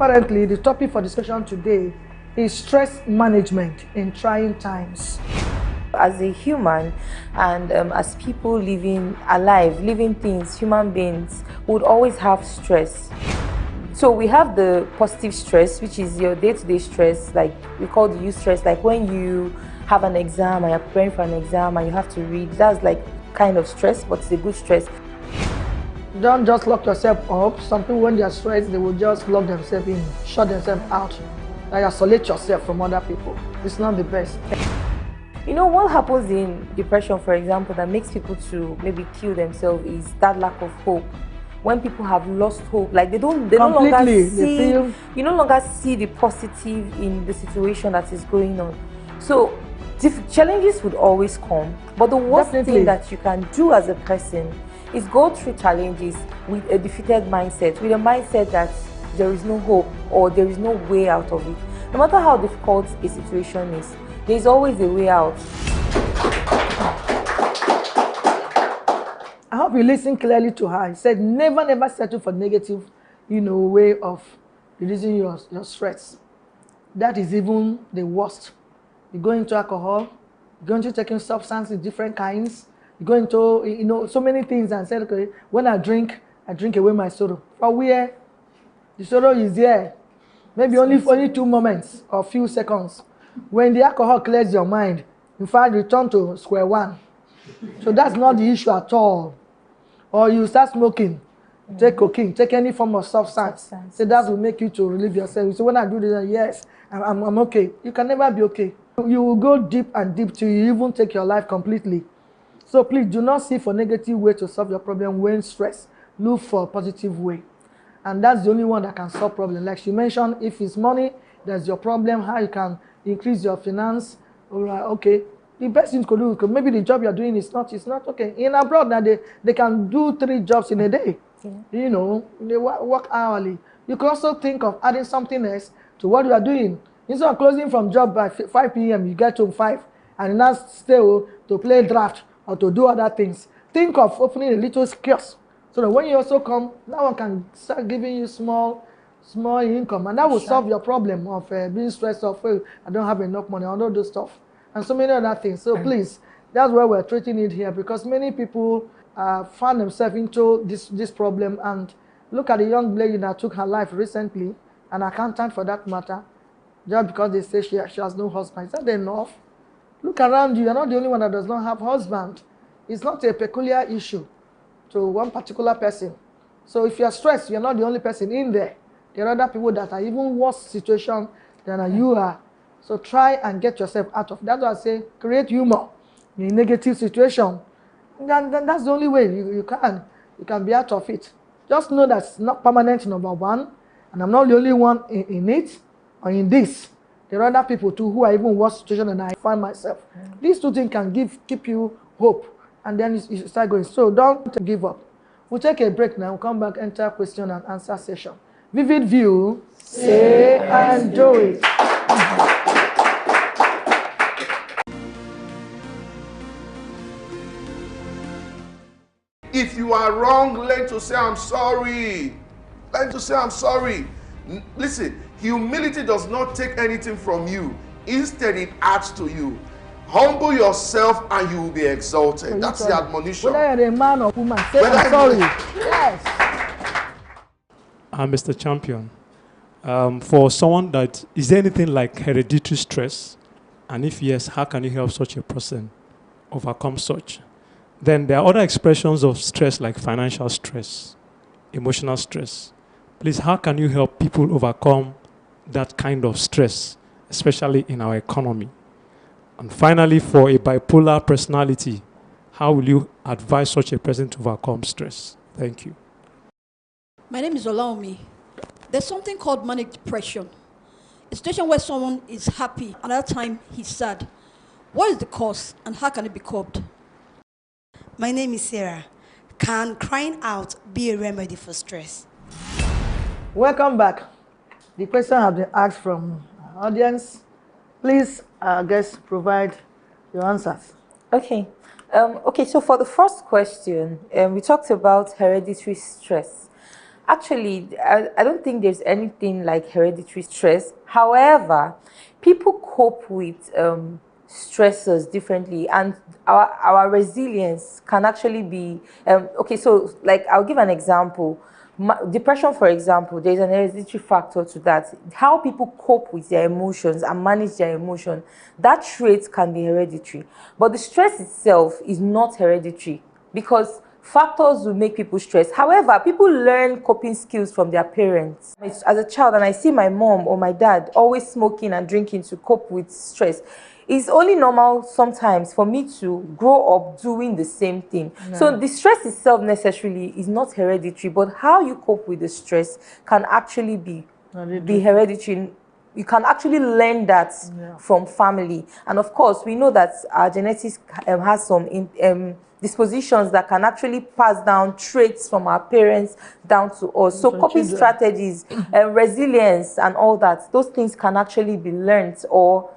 apparently the topic for discussion today is stress management in trying times. As a human and as people living alive, living things, human beings would always have stress. So we have the positive stress, which is your day-to-day stress, like we call the youth stress, like when you have an exam and you're preparing for an exam and you have to read. That's like kind of stress, but it's a good stress. Don't just lock yourself up. Some people, when they're stressed, they will just lock themselves in, shut themselves out, like isolate yourself from other people. It's not the best. You know, what happens in depression, for example, that makes people to maybe kill themselves is that lack of hope. When people have lost hope, like they no longer see, you no longer see the positive in the situation that is going on. So challenges would always come, but the worst thing that you can do as a person is go through challenges with a defeated mindset, with a mindset that there is no hope or there is no way out of it. No matter how difficult a situation is, there is always a way out. I hope you listen clearly to her. He said, never settle for negative, way of reducing your stress. That is even the worst. You go into alcohol, you go into taking substances, different kinds. You go into, so many things and say, okay, when I drink away my sorrow. For where the sorrow is there, maybe only 2 moments or few seconds. When the alcohol clears your mind, in fact, return to square one. So that's not the issue at all. Or you start smoking, take cocaine, take any form of substance. So that will make you to relieve yourself. So when I do this, yes, I'm okay. You can never be okay. You will go deep and deep till you even take your life completely. So please do not seek for negative way to solve your problem when stressed. Look for a positive way. And that's the only one that can solve problem. Like she mentioned, if it's money, that's your problem, how you can increase your finance. All right, okay. The best thing to do, maybe the job you're doing is not okay. In abroad now, they can do 3 jobs in a day. Yeah. They work hourly. You can also think of adding something else to what you are doing. Instead of closing from job by 5 p.m., you get home 5 and you now stay to play draft or to do other things. Think of opening a little kiosk so that when you also come, that one can start giving you small income, and that will solve your problem of being stressed of, I don't have enough money, all those stuff, and so many other things. So please, that's why we're treating it here, because many people find themselves into this problem. And look at the young lady that took her life recently, an accountant for that matter, just because they say she has no husband. Is that enough? Look around you. You're not the only one that does not have husband. It's not a peculiar issue to one particular person. So if you're stressed, you're not the only person in there. There are other people that are even worse situation than you are. So try and get yourself out of. That's why I say create humor in a negative situation. That's the only way you can be out of it. Just know that it's not permanent, number one, and I'm not the only one in it or in this. There are other people too who are even worse situation than I find myself. These 2 things can keep you hope, and then you start going. So don't give up. We'll take a break now. We'll come back, enter question and answer session. Vivid view, say and do it. If you are wrong, learn to say I'm sorry. Learn to say I'm sorry. Listen, humility does not take anything from you. Instead, it adds to you. Humble yourself and you will be exalted. That's the admonition. Whether you're a man or woman, say I'm sorry. Yes. Mr. Champion, for someone that, is there anything like hereditary stress? And if yes, how can you help such a person overcome such? Then there are other expressions of stress like financial stress, emotional stress. Please, how can you help people overcome that kind of stress, especially in our economy? And finally, for a bipolar personality, how will you advise such a person to overcome stress? Thank you. My name is Olaomi. There's something called manic depression. A situation where someone is happy, and at that time he's sad. What is the cause and how can it be curbed? My name is Sarah. Can crying out be a remedy for stress? Welcome back. The question has been asked from our audience. Please, guys, provide your answers. Okay. So for the first question, we talked about hereditary stress. Actually, I don't think there's anything like hereditary stress. However, people cope with stressors differently, and our resilience can actually be okay. So, like, I'll give an example. Depression, for example, there's an hereditary factor to that. How people cope with their emotions and manage their emotion, that trait can be hereditary. But the stress itself is not hereditary, because factors will make people stress. However, people learn coping skills from their parents. As a child, and I see my mom or my dad always smoking and drinking to cope with stress, it's only normal sometimes for me to grow up doing the same thing. Yeah. So the stress itself necessarily is not hereditary, but how you cope with the stress can actually be hereditary. You can actually learn that from family. And of course, we know that our genetics has some dispositions that can actually pass down traits from our parents down to us. So coping strategies, resilience and all that, those things can actually be learned or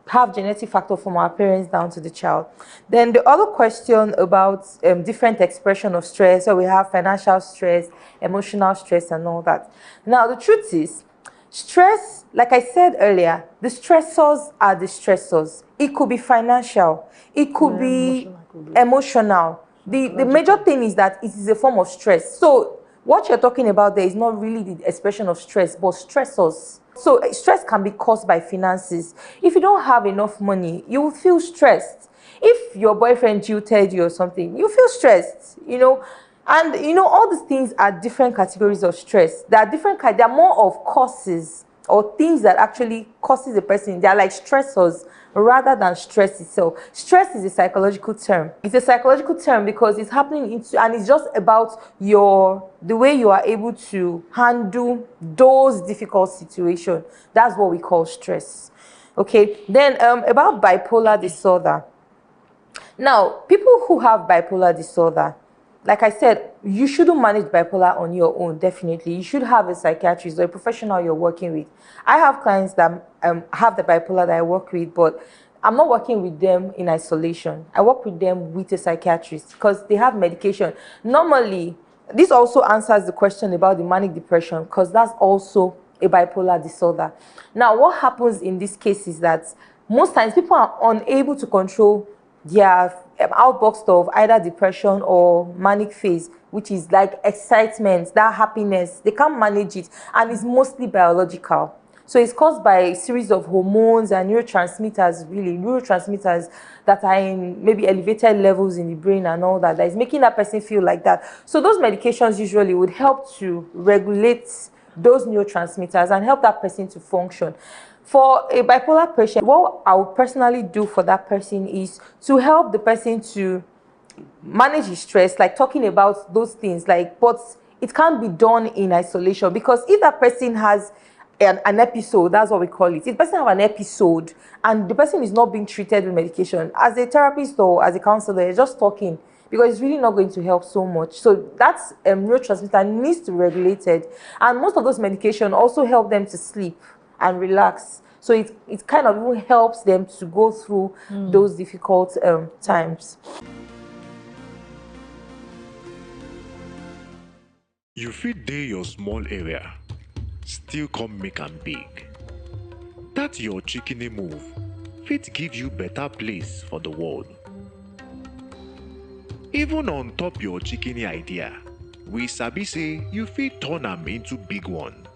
have genetic factor from our parents down to the child. Then the other question about different expression of stress. So we have financial stress, emotional stress and all that. Now the truth is, stress, like I said earlier, the stressors are the stressors. It could be financial, it could be emotional. The major thing is that it is a form of stress. So what you're talking about there is not really the expression of stress, but stressors. So stress can be caused by finances. If you don't have enough money, you will feel stressed. If your boyfriend jilted you or something, you feel stressed, you know. And you know, all these things are different categories of stress. There are more of causes or things that actually causes a person. They are like stressors rather than stress itself. Stress is a psychological term. It's a psychological term because it's happening and it's just about the way you are able to handle those difficult situations. That's what we call stress. Okay, then about bipolar disorder. Now, people who have bipolar disorder, like I said, you shouldn't manage bipolar on your own, definitely. You should have a psychiatrist or a professional you're working with. I have clients that have the bipolar that I work with, but I'm not working with them in isolation. I work with them with a psychiatrist because they have medication. Normally, this also answers the question about the manic depression because that's also a bipolar disorder. Now, what happens in this case is that most times people are unable to control their outburst of either depression or manic phase, which is like excitement, that happiness. They can't manage it, and it's mostly biological. So it's caused by a series of hormones and neurotransmitters that are in maybe elevated levels in the brain and all that is making that person feel like that. So those medications usually would help to regulate those neurotransmitters and help that person to function. For a bipolar patient, what I would personally do for that person is to help the person to manage his stress, like talking about those things, but it can't be done in isolation, because if that person has an episode, that's what we call it. If the person have an episode and the person is not being treated with medication, as a therapist or as a counselor, you're just talking, because it's really not going to help so much. So that's neurotransmitter needs to be regulated, and most of those medication also help them to sleep and relax. So it kind of even helps them to go through those difficult times. You fit dey your small area, still come make am big. That your chickeny move fit give you better place for the world. Even on top your chickeny idea, we sabi say you fit turn am into big one.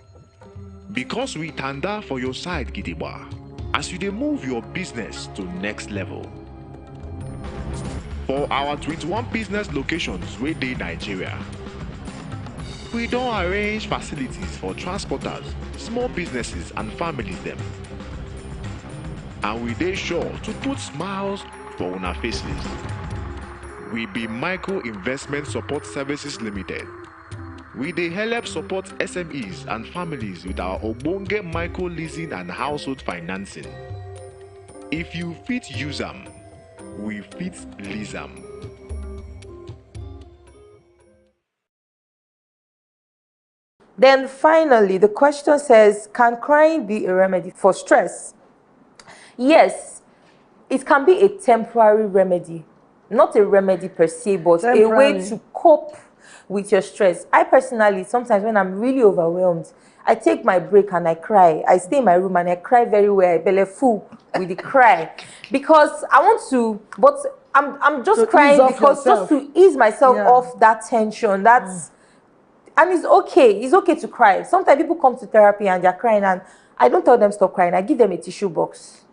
Because we tanda for your side gidigba as you dey move your business to next level. For our 21 business locations wey dey Nigeria, we don arrange facilities for transporters, small businesses and families dem. And we dey sure to put smiles for una faces. We be Micro Investment Support Services Limited. We dey help support SMEs and families with our ogbonge micro leasing and household financing. If you fit use am, we fit lease am. Then finally, the question says, can crying be a remedy for stress? Yes, it can be a temporary remedy. Not a remedy per se, but a way to cope with your stress. I personally, sometimes when I'm really overwhelmed, I take my break and I cry. I stay in my room and I cry very well. I belly full with the cry because I want to, but I'm just crying because just to ease myself off that tension. That's and it's okay. It's okay to cry. Sometimes people come to therapy and they're crying, and I don't tell them stop crying. I give them a tissue box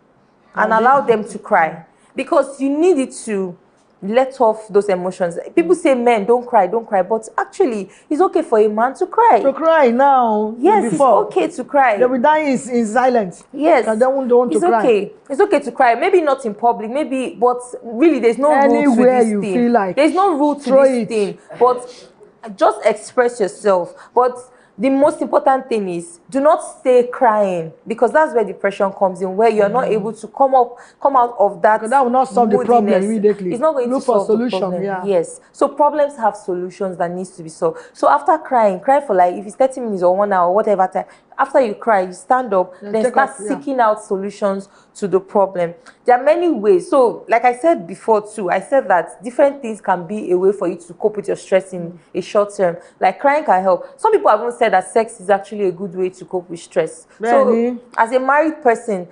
and allow them to cry because you need it to let off those emotions. People say men don't cry, but actually it's okay for a man to cry. To cry now. Yes, before. It's okay to cry. They will die in silence. Yes. And they don't want to cry. Okay. It's okay to cry. Maybe not in public, maybe, but really there's no rule to this you thing. Feel like there's no rule to this thing. But just express yourself. But the most important thing is do not stay crying, because that's where depression comes in, where you're not able to come out of that. Because that will not solve the problem immediately. It's not going to solve the problem. Yes. So problems have solutions that needs to be solved. So after cry for like, if it's 30 minutes or 1 hour, whatever time, after you cry, you stand up, then start seeking out solutions to the problem. There are many ways. So like I said before too, I said that different things can be a way for you to cope with your stress in a short term. Like crying can help. Some people have even said that sex is actually a good way to cope with stress. Really? So as a married person,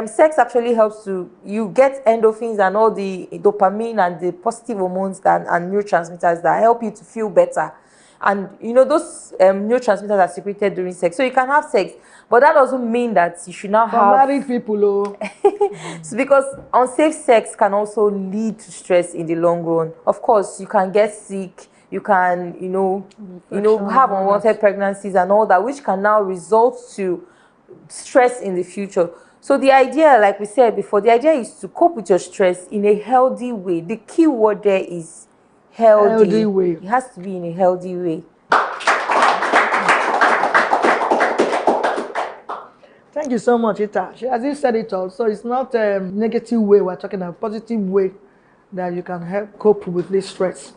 sex actually helps you get endorphins and all the dopamine and the positive hormones and neurotransmitters that help you to feel better. And you know those neurotransmitters are secreted during sex, so you can have sex, but that doesn't mean that you should not have married people. So because unsafe sex can also lead to stress in the long run. Of course, you can get sick, you can have unwanted pregnancies and all that, which can now result to stress in the future. So the idea, like we said before, the idea is to cope with your stress in a healthy way. The key word there is healthy way. It has to be in a healthy way. Thank you so much, Ita. As you said it all, so it's not a negative way, we're talking a positive way that you can help cope with this stress.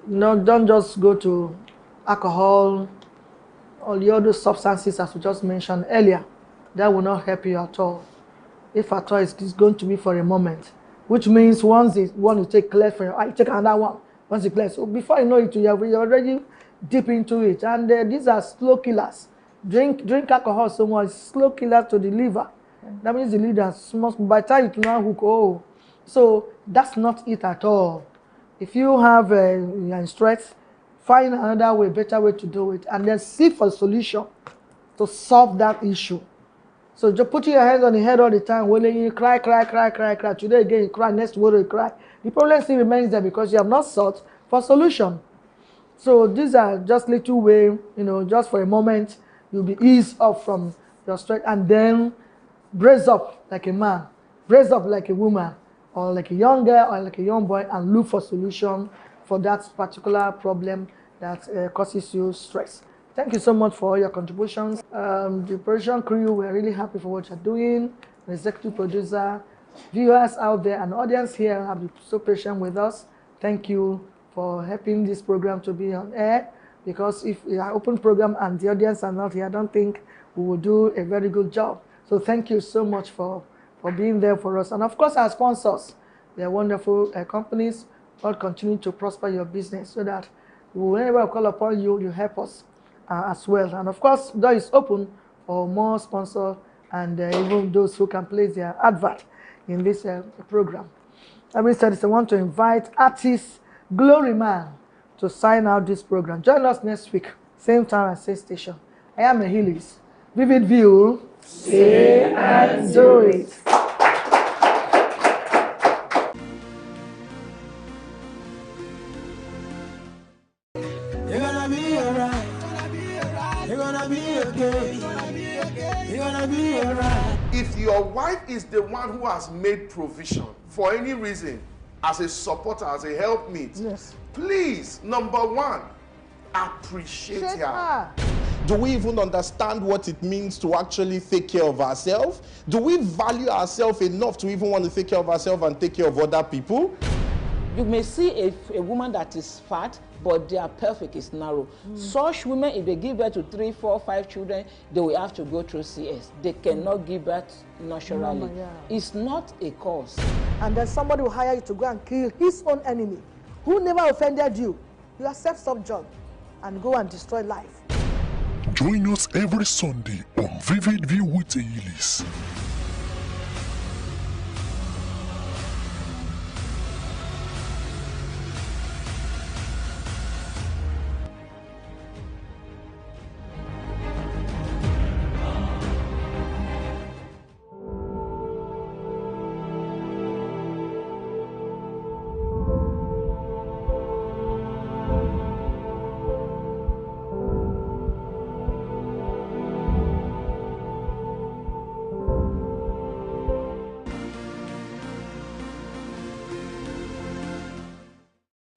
No, don't just go to alcohol or the other substances as we just mentioned earlier. That will not help you at all. If at all, it's going to be for a moment, which means once you take clear from your eye, take another one. Once you clear, so before you know it, you're already deep into it. And these are slow killers. Drink alcohol so much, slow killer to the liver. That means the liver must, by the time it will now hook, so that's not it at all. If you have you're stress, find another way, better way to do it, and then seek for a solution to solve that issue. So just putting your hands on the head all the time, when you cry. Today again you cry, next tomorrow you cry. The problem still remains there because you have not sought for a solution. So these are just little way, just for a moment, you'll be eased up from your stress, and then brace up like a man, brace up like a woman, or like a young girl or like a young boy, and look for solution for that particular problem that causes you stress. Thank you so much for all your contributions. The production crew, we're really happy for what you're doing. The executive producer, viewers out there, and audience here have been so patient with us. Thank you for helping this program to be on air, because if we are open program and the audience are not here, I don't think we will do a very good job. So thank you so much for being there for us. And of course, our sponsors, they're wonderful companies. God continue to prosper your business so that whenever we call upon you, you help us as well. And of course, the door is open for more sponsors and even those who can place their advert in this program. Having said this, I want to invite artist Glory Man to sign out this program. Join us next week, same time and same station. I am Mahilis. Vivid View. Say and do it. You're gonna be alright. You're gonna be okay. You're gonna be alright. If your wife is the one who has made provision for any reason, as a supporter, as a helpmeet, yes, please, number one, appreciate her. Do we even understand what it means to actually take care of ourselves? Do we value ourselves enough to even want to take care of ourselves and take care of other people? You may see a woman that is fat, but their pelvic is narrow. Such women, if they give birth to 3, 4, 5 children, they will have to go through CS. They cannot give birth naturally. It's not a cause. And then somebody will hire you to go and kill his own enemy, who never offended you. You accept some job. and go and destroy life. Join us every Sunday on VEIW with Eilis.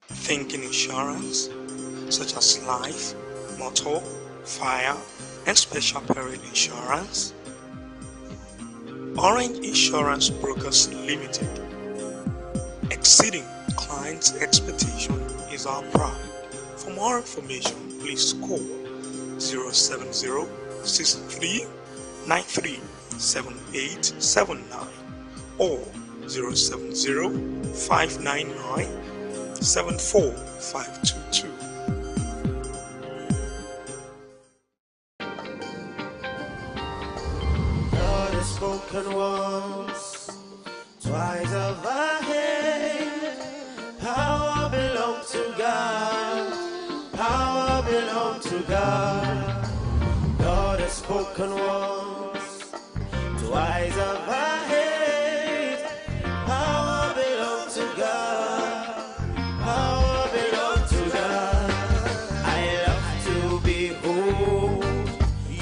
Thinking insurance, such as life, motor, fire, and special peril insurance. Orange Insurance Brokers Limited. Exceeding clients' expectation is our pride. For more information, please call 070-6393-7879 or 070-599-74522. God has spoken once, twice have I heard. Power belongs to God. Power belongs to God. God has spoken once, twice have I heard. Power belongs to God. Power belongs to God. I love to behold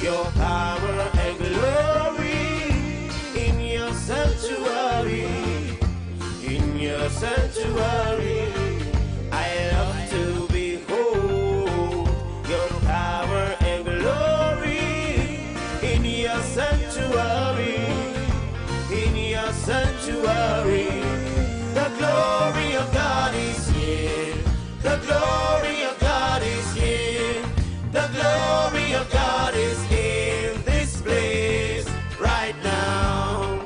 your power and glory in your sanctuary. In your sanctuary, I love to behold your power and glory in your sanctuary. In your sanctuary, the glory of God is here. The glory of God is here. The glory of God is in this place right now.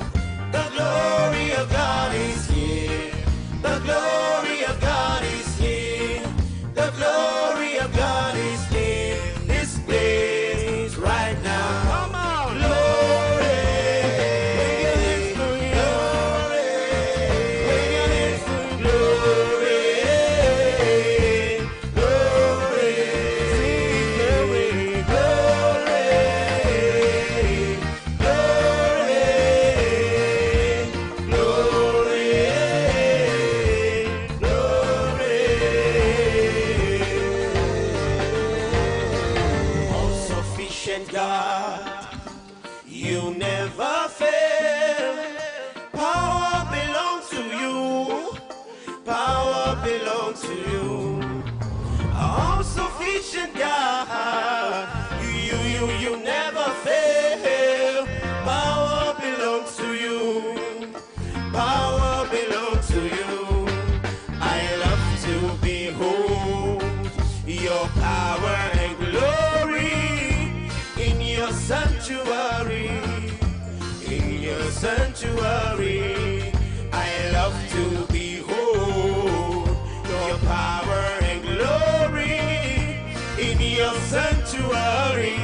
The glory of God is here. The glory of God is here. The glory of God is in this place right now. Come on, glory, glory, glory, glory, glory, glory, all-sufficient God, you never fail. Power belongs to you. Power belongs to you. All-sufficient God, you never fail. Power belongs to you. Power belongs to you. I love to behold your power and glory in your sanctuary. In your sanctuary, I love to behold your power and glory in your sanctuary.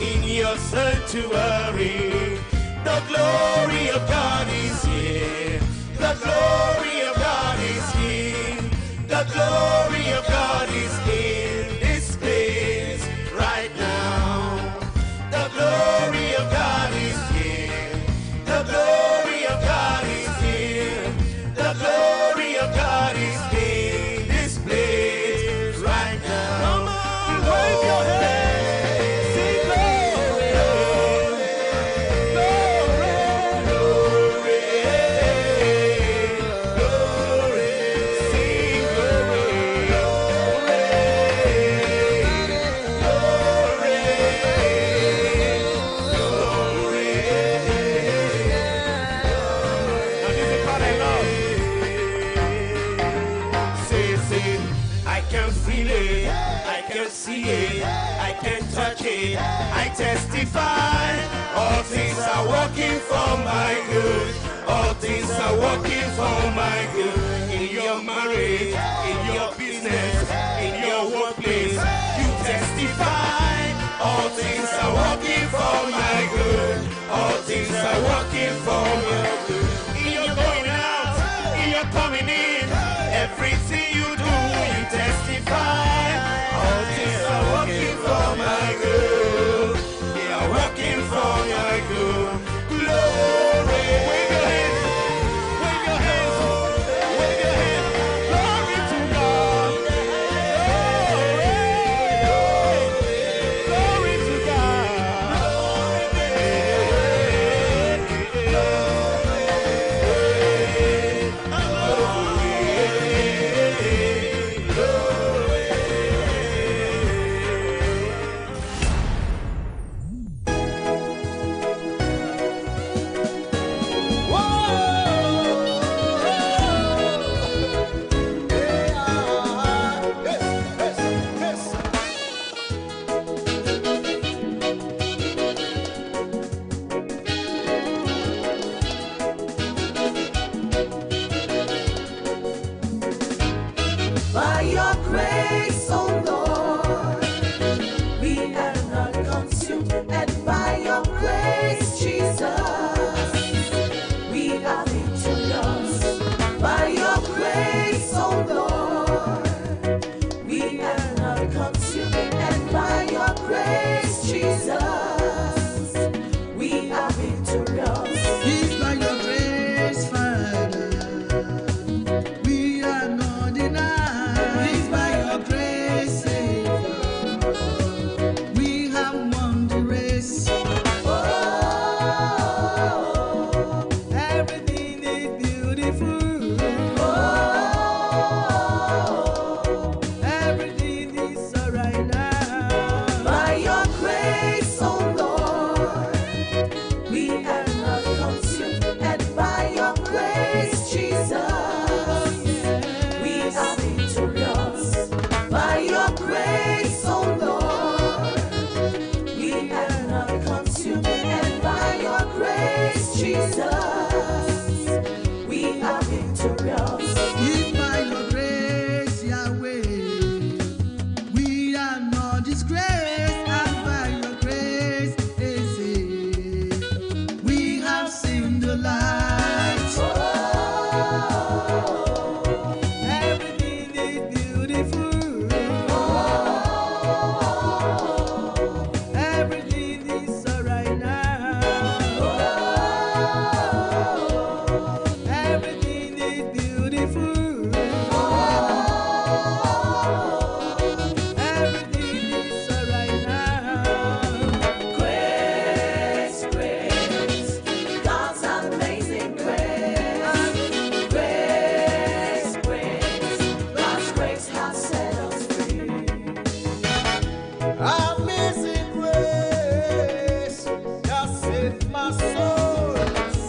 In your sanctuary, the glory of God is here. The glory of God is here. The glory of God is in this place right now. The glory of God is here. The glory of God is here. The glory of God is in this place right now. Come on, wave your hands. Sing glory, glory, glory, glory. Sing glory, glory, glory, glory. Now this is what I love. Say, I can feel it, I can see it, I can touch it, I testify. All things are working for my good. All things are working for my good. In your marriage, in your business, in your workplace, things are working for my good. All things are working for my good. In your going out, in your coming in, everything you do, you testify. All things are working for my good. They are working for my good. Glory. Wave your hands. Wave your hands. Wave your hands. Glory to God. Glory to By your grace, oh Lord, we are not consumed, and by your grace, Jesus, we are victorious. By your grace, oh Lord, we are not consumed, and by your grace, Jesus, we are victorious. It's by your grace, Father, we are not denied. It's by your grace, Savior, we have won the race. Oh, everything is beautiful. Oh, everything is alright now. By your grace, oh Lord, we are not consumed, and by your grace, Jesus, we are victorious. By your grace, oh Lord, we are not consumed, and by your grace, Jesus, we are victorious. It's by your grace, Yahweh, we are not disgraced, and by your grace, Eze, we have seen the light. Oh, everything is beautiful. Oh, everything is alright now. Oh, everything is beautiful. Everything is alright now. Grace, grace, God's amazing grace. Grace, grace, God's grace has set us free. Amazing grace, that saved my soul.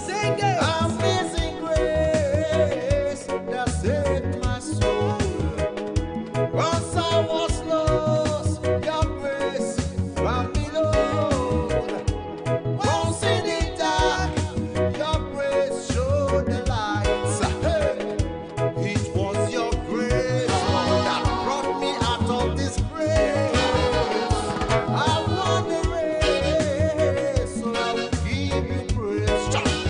Sing it. Amazing grace, that saved my soul. Once I was lost, your grace found me, Lord. Once in the dark, your grace showed the